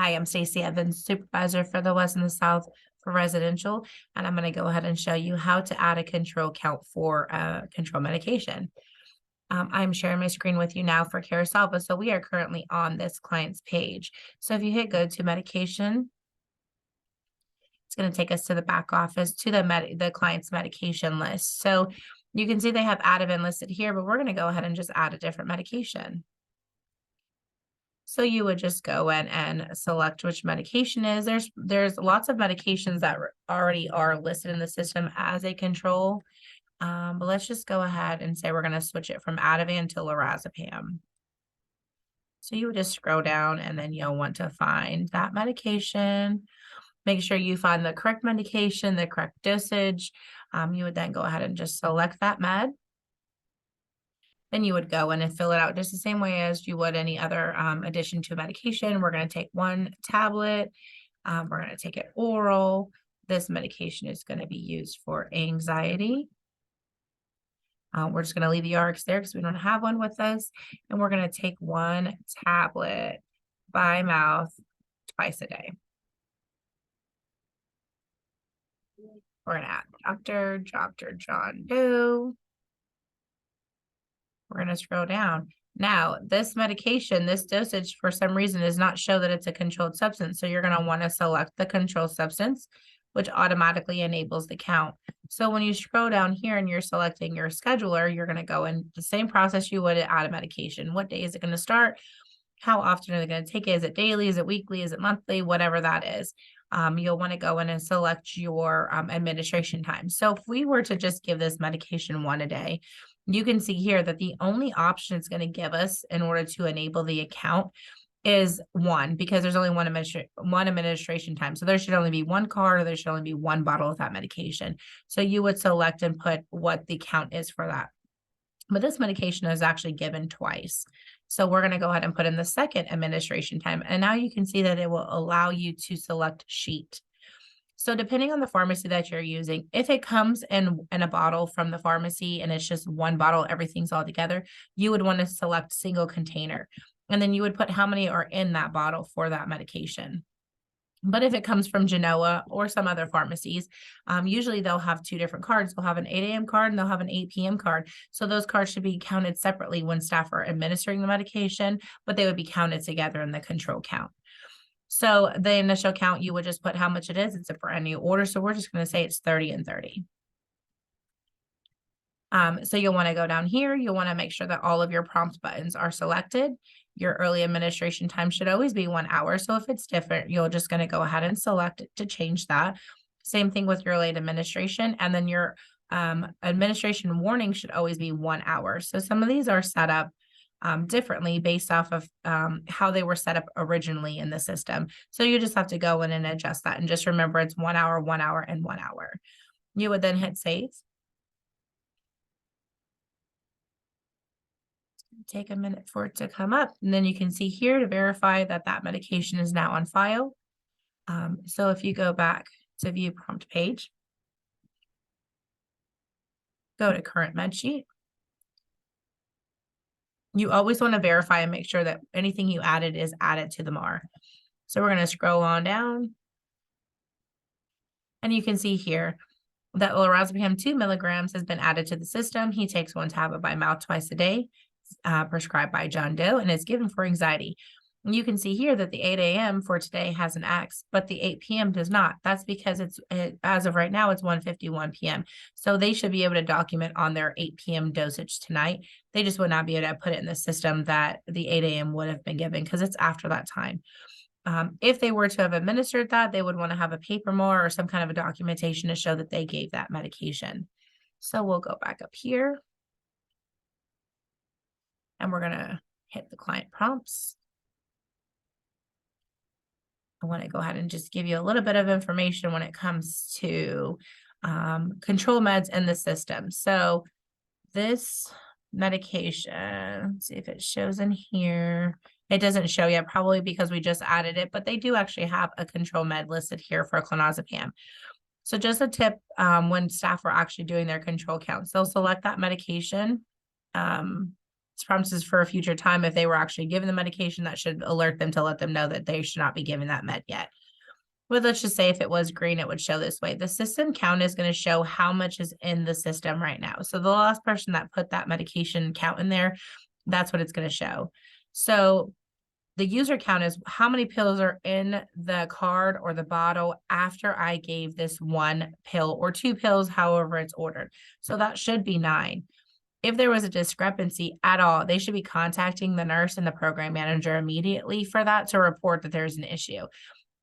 Hi, I'm Stacey Evans, supervisor for the West and the South for residential, and I'm going to go ahead and show you how to add a control count for control medication. I'm sharing my screen with you now for Carasolva, so we are currently on this client's page. So if you hit go to medication, it's going to take us to the back office to the client's medication list. So you can see they have Ativan listed here, but we're going to go ahead and just add a different medication. So you would just go in and select which medication is. There's lots of medications that already are listed in the system as a control. But let's just go ahead and say we're going to switch it from Ativan to lorazepam. So you would just scroll down and then you'll want to find that medication. Make sure you find the correct medication, the correct dosage. You would then go ahead and just select that med. Then you would go in and fill it out just the same way as you would any other addition to medication. We're going to take one tablet. We're going to take it oral. This medication is going to be used for anxiety. We're just going to leave the RX there because we don't have one with us. And we're going to take one tablet by mouth twice a day. We're going to add Dr. John Doe. We're going to scroll down. Now, this medication, this dosage, for some reason, does not show that it's a controlled substance. So you're going to want to select the controlled substance, which automatically enables the count. So when you scroll down here and you're selecting your scheduler, you're going to go in the same process you would add a medication. What day is it going to start? How often are they going to take it? Is it daily? Is it weekly? Is it monthly? Whatever that is. You'll want to go in and select your administration time. So if we were to just give this medication one a day, you can see here that the only option it's going to give us in order to enable the account is one, because there's only one administration time. So there should only be one card, or there should only be one bottle of that medication. So you would select and put what the count is for that. But this medication is actually given twice. So we're going to go ahead and put in the second administration time. And now you can see that it will allow you to select sheet. So depending on the pharmacy that you're using, if it comes in a bottle from the pharmacy and it's just one bottle, everything's all together, you would want to select single container. And then you would put how many are in that bottle for that medication. But if it comes from Genoa or some other pharmacies, usually they'll have two different cards. They'll have an 8 a.m. card and they'll have an 8 p.m. card. So those cards should be counted separately when staff are administering the medication, but they would be counted together in the control count. So the initial count, you would just put how much it is. It's a brand new order. So we're just going to say it's 30 and 30. So you'll want to go down here. You'll want to make sure that all of your prompt buttons are selected. Your early administration time should always be 1 hour. So if it's different, you're just going to go ahead and select it to change that. Same thing with your late administration. And then your administration warning should always be 1 hour. So some of these are set up differently based off of how they were set up originally in the system. So you just have to go in and adjust that. And just remember it's 1 hour, 1 hour, and 1 hour. You would then hit save. Take a minute for it to come up. And then you can see here to verify that that medication is now on file. So if you go back to view prompt page, go to current med sheet. You always want to verify and make sure that anything you added is added to the MAR. So we're going to scroll on down. And you can see here that lorazepam 2 milligrams has been added to the system. He takes one tablet by mouth twice a day, prescribed by John Doe, and is given for anxiety. And you can see here that the 8 a.m. for today has an X, but the 8 p.m. does not. That's because as of right now, it's 1:51 p.m. So they should be able to document on their 8 p.m. dosage tonight. They just would not be able to put it in the system that the 8 a.m. would have been given because it's after that time. If they were to have administered that, they would want to have a paper MAR or some kind of a documentation to show that they gave that medication. So we'll go back up here. And we're going to hit the client prompts. I want to go ahead and just give you a little bit of information when it comes to control meds in the system. So this medication, let's see if it shows in here. It doesn't show yet, probably because we just added it, but they do actually have a control med listed here for clonazepam. So just a tip when staff are actually doing their control counts, they'll select that medication. This prompt is for a future time. If they were actually given the medication, that should alert them to let them know that they should not be given that med yet. But let's just say if it was green, it would show this way. The system count is going to show how much is in the system right now. So the last person that put that medication count in there, that's what it's going to show. So the user count is how many pills are in the card or the bottle after I gave this one pill or two pills, however it's ordered. So that should be 9. If there was a discrepancy at all, they should be contacting the nurse and the program manager immediately for that to report that there's an issue.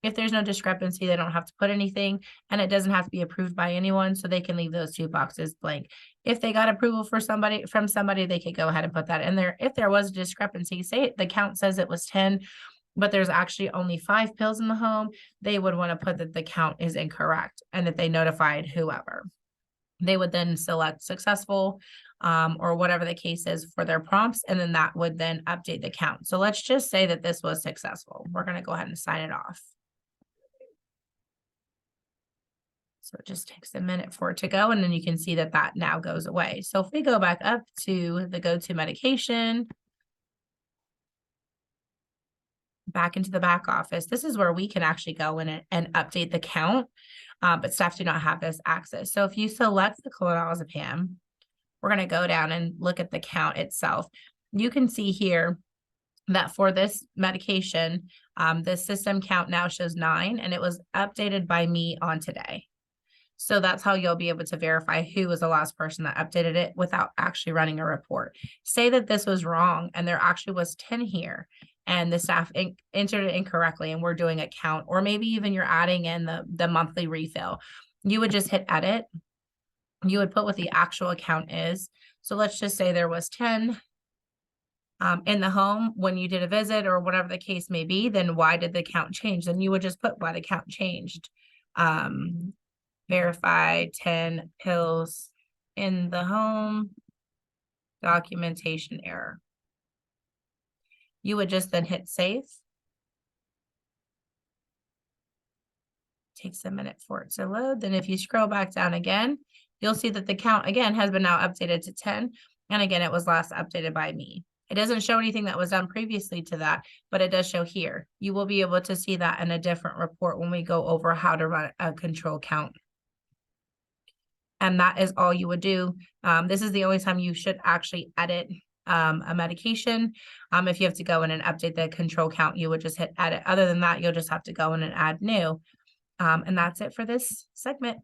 If there's no discrepancy, they don't have to put anything, and it doesn't have to be approved by anyone, so they can leave those 2 boxes blank. If they got approval from somebody, they could go ahead and put that in there. If there was a discrepancy, say the count says it was 10, but there's actually only 5 pills in the home, they would want to put that the count is incorrect and that they notified whoever. They would then select successful or whatever the case is for their prompts, and then that would then update the count. So let's just say that this was successful. We're going to go ahead and sign it off. So it just takes a minute for it to go, and then you can see that that now goes away. So if we go back up to the go to medication, back into the back office, this is where we can actually go in and update the count, but staff do not have this access. So if you select the clonazepam, we're going to go down and look at the count itself. You can see here that for this medication, the system count now shows 9, and it was updated by me on today. So that's how you'll be able to verify who was the last person that updated it without actually running a report. Say that this was wrong and there actually was 10 here and the staff entered it incorrectly and we're doing a count, or maybe even you're adding in the monthly refill. You would just hit edit. You would put what the actual count is. So let's just say there was 10 in the home when you did a visit or whatever the case may be. Then why did the count change? Then you would just put why the count changed. Verify 10 pills in the home, documentation error. You would just then hit save. Takes a minute for it to load. Then if you scroll back down again, you'll see that the count again has been now updated to 10. And again, it was last updated by me. It doesn't show anything that was done previously to that, but it does show here. You will be able to see that in a different report when we go over how to run a control count. And that is all you would do. This is the only time you should actually edit a medication. If you have to go in and update the control count, you would just hit edit. Other than that, you'll just have to go in and add new. And that's it for this segment.